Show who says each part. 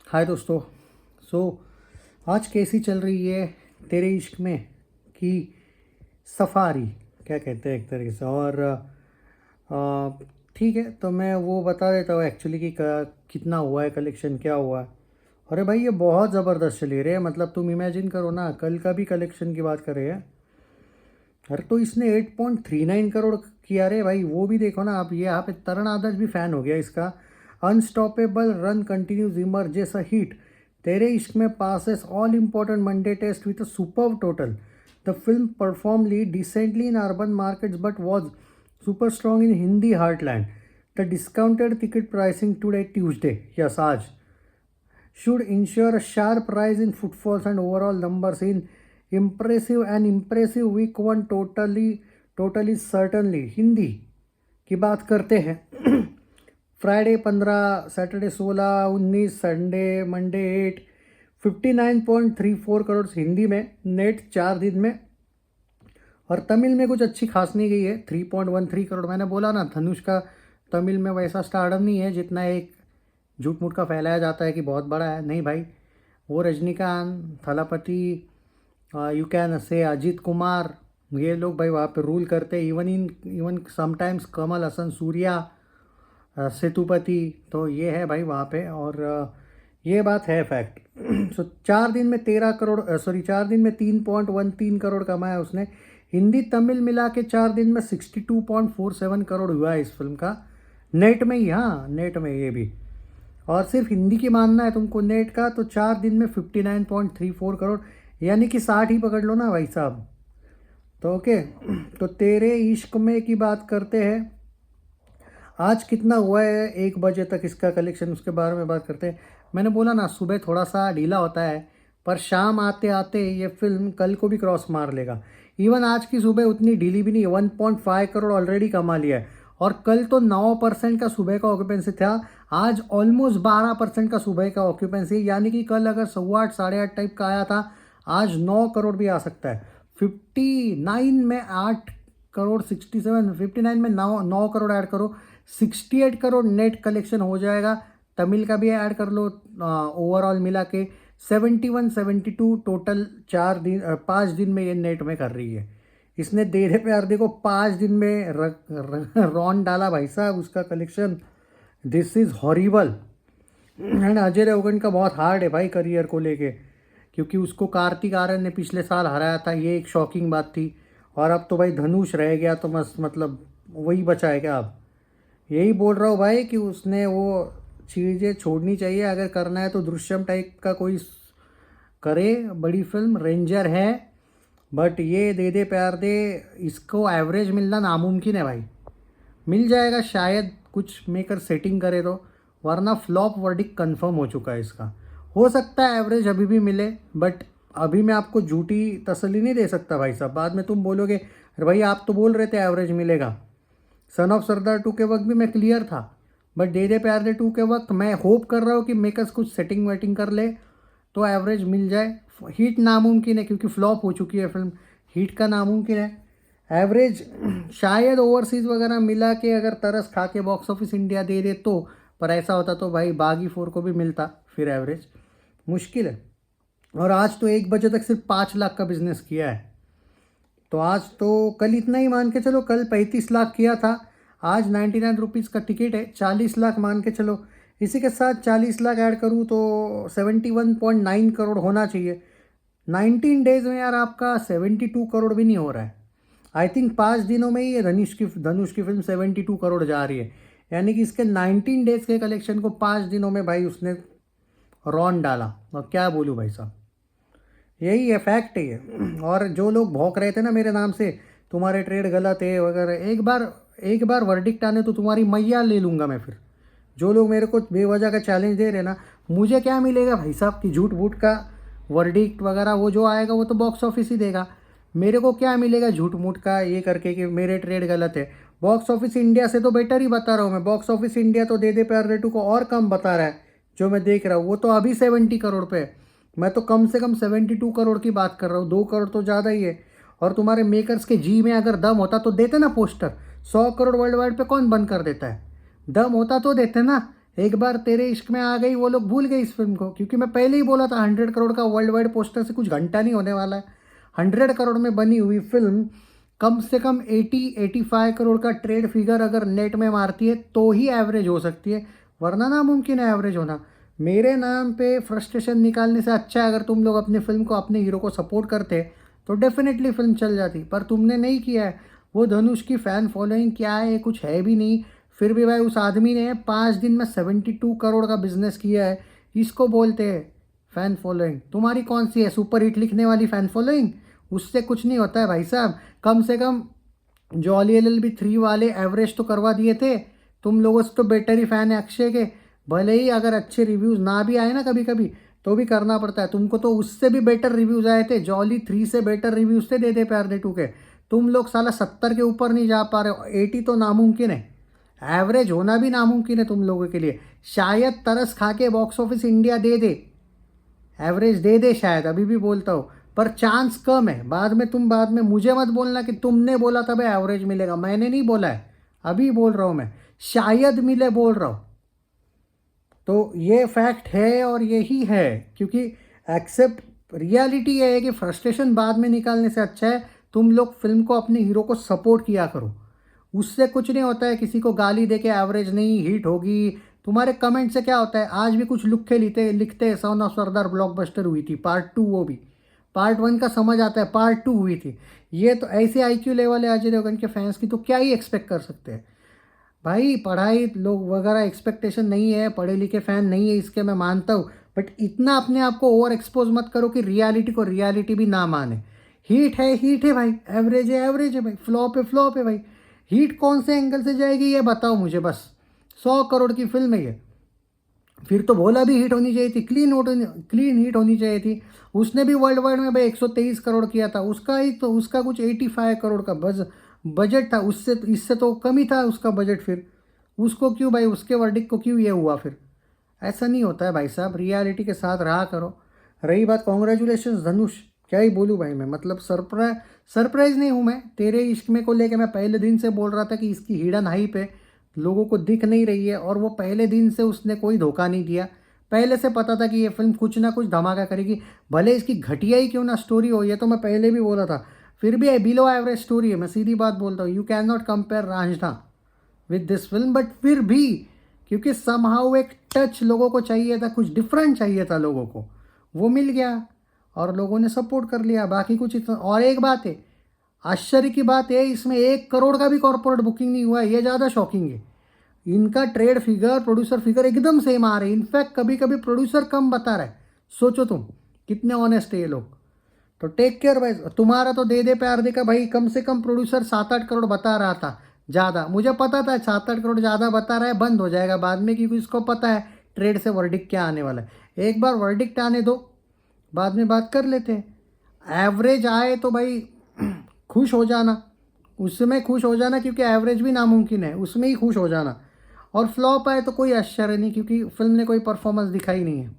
Speaker 1: हाय दोस्तों। सो आज कैसी चल रही है तेरे इश्क में की सफारी, क्या कहते हैं एक तरीके से। और ठीक है, तो मैं वो बता देता हूँ एक्चुअली कि कितना हुआ है कलेक्शन, क्या हुआ है। अरे भाई ये बहुत ज़बरदस्त चली रही है। मतलब तुम इमेजिन करो ना, कल का भी कलेक्शन की बात कर रहे हैं। अरे तो इसने 8.39 करोड़ किया रे भाई। वो भी देखो ना आप, ये यहाँ पे तरण आदर्श भी फ़ैन हो गया इसका। Unstoppable run continues emerges a hit. तेरे इश्क में passes all important Monday test with a superb total. The film performed decently in urban markets but was super strong in Hindi heartland. The discounted ticket pricing today Tuesday, yes आज, should ensure a sharp rise in footfalls and overall numbers in impressive week one totally certainly। Hindi की बात करते हैं। Friday 15, Saturday 16, 19, Sunday Monday 8, 59.34 crore Hindi में net 4 दिन में। और तमिल में कुछ अच्छी खास नहीं गई है, 3.13 करोड़। मैंने बोला ना, धनुष का तमिल में वैसा स्टारडम नहीं है जितना एक झूठ मूठ का फैलाया जाता है कि बहुत बड़ा है। नहीं भाई, वो Rajinikanth, Thalapathy, you can say Ajit Kumar, ये लोग भाई वहाँ पे रूल करते हैं। इवन समटाइम्स कमल हसन सूर्या, सेतुपति, तो ये है भाई वहाँ पे। और ये बात है फैक्ट। सो 4 दिन में 3.13 करोड़ कमाया उसने। हिंदी तमिल मिला के 4 दिन में 62.47 करोड़ हुआ है इस फिल्म का, नेट में ही। हाँ, नेट में ये भी। और सिर्फ हिंदी की मानना है तुमको नेट का, तो 4 दिन में 59.34 करोड़, यानी कि 60 ही पकड़ लो ना भाई साहब। तो ओके, तो तेरे इश्क में की बात करते हैं। आज कितना हुआ है 1 बजे तक इसका कलेक्शन, उसके बारे में बात करते हैं। मैंने बोला ना, सुबह थोड़ा सा ढीला होता है, पर शाम आते आते ये फिल्म कल को भी क्रॉस मार लेगा। इवन आज की सुबह उतनी ढीली भी नहीं, 1.5 करोड़ ऑलरेडी कमा लिया है। और कल तो 9% का सुबह का ऑक्यूपेंसी था, आज ऑलमोस्ट 12% का सुबह का ऑक्यूपेंसी। यानी कि कल अगर 8:15 8:30 टाइप का आया था, आज 9 करोड़ भी आ सकता है। 59 में 8 करोड़, 67, 59 में 9 करोड़ ऐड करो, 68 करोड़ नेट कलेक्शन हो जाएगा। तमिल का भी ऐड कर लो, ओवरऑल मिला के 71 72 टोटल 5 दिन में ये नेट में कर रही है। इसने दे दे प्यार देखो 5 दिन में रॉन डाला भाई साहब उसका collection. This is horrible. And Ajay Devgn का बहुत हार्ड है भाई करियर को लेके, क्योंकि उसको कार्तिक आर्यन ने पिछले साल हराया था, ये एक शॉकिंग बात थी। और अब तो भाई धनुष रह गया, तो बस मतलब वही बचा है क्या अब। यही बोल रहा हूँ भाई कि उसने वो चीज़ें छोड़नी चाहिए। अगर करना है तो दृश्यम टाइप का कोई करे, बड़ी फिल्म रेंजर है। बट ये दे दे प्यार दे, इसको एवरेज मिलना नामुमकिन है भाई। मिल जाएगा शायद, कुछ मेकर सेटिंग करे तो, वरना फ्लॉप वर्डिक कंफर्म हो चुका है इसका। हो सकता है एवरेज अभी भी मिले, बट अभी मैं आपको झूठी तसल्ली नहीं दे सकता भाई साहब। बाद में तुम बोलोगे अरे भाई आप तो बोल रहे थे एवरेज मिलेगा। सन ऑफ सरदार 2 के वक्त भी मैं क्लियर था, बट दे दे प्यार दे 2 के वक्त मैं होप कर रहा हूँ कि मेकर्स कुछ सेटिंग वेटिंग कर ले तो एवरेज मिल जाए। हिट नामुमकिन है क्योंकि फ्लॉप हो चुकी है फिल्म, हिट का नामुमकिन है। एवरेज शायद ओवरसीज़ वगैरह मिला के अगर तरस खा के बॉक्स ऑफिस इंडिया दे दे तो, पर ऐसा होता तो भाई बागी 4 को भी मिलता, फिर एवरेज मुश्किल है। और आज तो 1 बजे तक सिर्फ 5 लाख का बिजनेस किया है। तो आज तो कल इतना ही मान के चलो, कल 35 लाख किया था, आज 99 रुपीज़ का टिकट है, 40 लाख मान के चलो। इसी के साथ 40 लाख ऐड करूँ तो 71.9 करोड़ होना चाहिए। 19 डेज में यार आपका 72 करोड़ भी नहीं हो रहा है। आई थिंक 5 दिनों में ही ये धनुष की फिल्म 72 करोड़ जा रही है। यानी कि इसके 19 डेज के कलेक्शन को 5 दिनों में भाई उसने रॉन डाला। और क्या बोलूँ भाई साहब, यही है, फैक्ट है ये। और जो लोग भौंक रहे थे ना मेरे नाम से, तुम्हारे ट्रेड गलत है वगैरह, एक बार वर्डिक्ट आने तो तुम्हारी मैया ले लूँगा मैं फिर। जो लोग मेरे को बेवजह का चैलेंज दे रहे ना, मुझे क्या मिलेगा भाई साहब कि झूठ बूठ का वर्डिक्ट वगैरह वो जो आएगा वो तो बॉक्स ऑफिस ही देगा। मेरे को क्या मिलेगा झूठ मूठ का ये करके कि मेरे ट्रेड गलत है। बॉक्स ऑफिस इंडिया से तो बेटर ही बता रहा हूँ मैं। बॉक्स ऑफिस इंडिया तो दे दे प्यार दे 2 को और कम बता रहा है, जो मैं देख रहा हूँ वो तो अभी 70 करोड़ पे है। मैं तो कम से कम 72 करोड़ की बात कर रहा हूँ, 2 करोड़ तो ज़्यादा ही है। और तुम्हारे मेकर्स के जी में अगर दम होता तो देते ना पोस्टर। 100 करोड़ वर्ल्ड वाइड पे कौन बंद कर देता है, दम होता तो देते ना। एक बार तेरे इश्क में आ गई वो लोग भूल गए इस फिल्म को, क्योंकि मैं पहले ही बोला था 100 करोड़ का वर्ल्ड वाइड पोस्टर से कुछ घंटा नहीं होने वाला है। 100 करोड़ में बनी हुई फिल्म कम से कम 80-85 करोड़ का ट्रेड फिगर अगर नेट में मारती है तो ही एवरेज हो सकती है, वरना नामुमकिन है एवरेज होना। मेरे नाम पे फ्रस्ट्रेशन निकालने से अच्छा है अगर तुम लोग अपनी फिल्म को, अपने हीरो को सपोर्ट करते तो डेफिनेटली फिल्म चल जाती, पर तुमने नहीं किया है। वो धनुष की फ़ैन फॉलोइंग क्या है, कुछ है भी नहीं। फिर भी भाई उस आदमी ने 5 दिन में 72 करोड़ का बिजनेस किया है, इसको बोलते हैं फ़ैन फॉलोइंग। तुम्हारी कौन सी है, सुपर हिट लिखने वाली फ़ैन फॉलोइंग? उससे कुछ नहीं होता है भाई साहब। कम से कम जॉली LLB 3 वाले एवरेज तो करवा दिए थे। तुम लोगों से तो बेटर ही फ़ैन है अक्षय के, भले ही अगर अच्छे रिव्यूज़ ना भी आए ना कभी कभी तो भी करना पड़ता है। तुमको तो उससे भी बेटर रिव्यूज़ आए थे, जॉली 3 से बेटर रिव्यूज़ थे दे दे प्यार दे 2 के। तुम लोग साला 70 के ऊपर नहीं जा पा रहे हो, 80 तो नामुमकिन है, एवरेज होना भी नामुमकिन है तुम लोगों के लिए। शायद तरस खा के बॉक्स ऑफिस इंडिया दे दे, एवरेज दे दे शायद, अभी भी बोलता हूँ, पर चांस कम है। बाद में मुझे मत बोलना कि तुमने बोला था भाई एवरेज मिलेगा, मैंने नहीं बोला है, अभी बोल रहा हूँ मैं, शायद मिले बोल रहा हूँ। तो ये फैक्ट है और यही है, क्योंकि एक्सेप्ट रियलिटी ये है कि फ्रस्ट्रेशन बाद में निकालने से अच्छा है तुम लोग फिल्म को, अपने हीरो को सपोर्ट किया करो। उससे कुछ नहीं होता है, किसी को गाली दे के एवरेज नहीं हिट होगी। तुम्हारे कमेंट से क्या होता है, आज भी कुछ लिखे लिखते हैं सन ऑफ सरदार ब्लॉकबस्टर हुई थी पार्ट 2, वो भी पार्ट 1 का समझ आता है, पार्ट 2 हुई थी। ये तो ऐसे IQ लेवल है अजय देवगन के फैंस की, तो क्या ही एक्सपेक्ट कर सकते हैं भाई। पढ़ाई लोग वगैरह एक्सपेक्टेशन नहीं है, पढ़े लिखे फ़ैन नहीं है इसके, मैं मानता हूँ, बट इतना अपने आप को ओवर एक्सपोज मत करो कि रियलिटी को रियलिटी भी ना माने। हीट है भाई, एवरेज है भाई, फ्लॉप है भाई। हीट कौन से एंगल से जाएगी ये बताओ मुझे बस। 100 करोड़ की फिल्म है ये, फिर तो भोला भी हिट होनी चाहिए थी, क्लीन हिट होनी चाहिए थी। उसने भी वर्ल्ड वाइड में भाई 123 करोड़ किया था, उसका ही तो, उसका कुछ 85 करोड़ का बजट था, उससे इससे तो कम ही था उसका बजट। फिर उसको क्यों भाई, उसके वर्डिक्ट को क्यों ये हुआ? फिर ऐसा नहीं होता है भाई साहब, रियलिटी के साथ रहा करो। रही बात कॉन्ग्रेचुलेशन धनुष, क्या ही बोलूँ भाई मैं, मतलब सरप्राइज नहीं हूँ मैं तेरे इश्क में को लेके। मैं पहले दिन से बोल रहा था कि इसकी हिडन हाइप है, लोगों को दिख नहीं रही है, और वो पहले दिन से उसने कोई धोखा नहीं दिया। पहले से पता था कि ये फिल्म कुछ ना कुछ धमाका करेगी, भले इसकी घटिया ही क्यों ना स्टोरी हो, ये तो मैं पहले भी बोला था। फिर भी बिलो एवरेज स्टोरी है, मैं सीधी बात बोलता हूँ। You can not compare Raanjhanaa with this film, but फिर भी क्योंकि समहाउ एक टच लोगों को चाहिए था, कुछ डिफरेंट चाहिए था लोगों को, वो मिल गया और लोगों ने सपोर्ट कर लिया, बाकी कुछ इतना। और एक बात है, आश्चर्य की बात है, इसमें 1 करोड़ का भी कॉर्पोरेट बुकिंग नहीं हुआ है, ये ज़्यादा शॉकिंग है। इनका ट्रेड फिगर, प्रोड्यूसर फिगर एकदम सेम आ रहे हैं, इनफैक्ट कभी कभी प्रोड्यूसर कम बता रहा है। सोचो तुम कितने ऑनेस्ट है ये लोग। तो टेक केयर भाई, तुम्हारा तो दे दे प्यार दे का भाई, कम से कम प्रोड्यूसर 7-8 करोड़ बता रहा था ज़्यादा, मुझे पता था 7-8 करोड़ ज़्यादा बता रहा है, बंद हो जाएगा बाद में, क्योंकि इसको पता है ट्रेड से वर्डिक्ट क्या आने वाला है। एक बार वर्डिक्ट आने दो, बाद में बात कर लेते हैं। एवरेज आए तो भाई खुश हो जाना, उसमें खुश हो जाना, क्योंकि एवरेज भी नामुमकिन है, उसमें ही खुश हो जाना। और फ्लॉप आए तो कोई आश्चर्य नहीं, क्योंकि फिल्म ने कोई परफॉर्मेंस दिखाई नहीं है।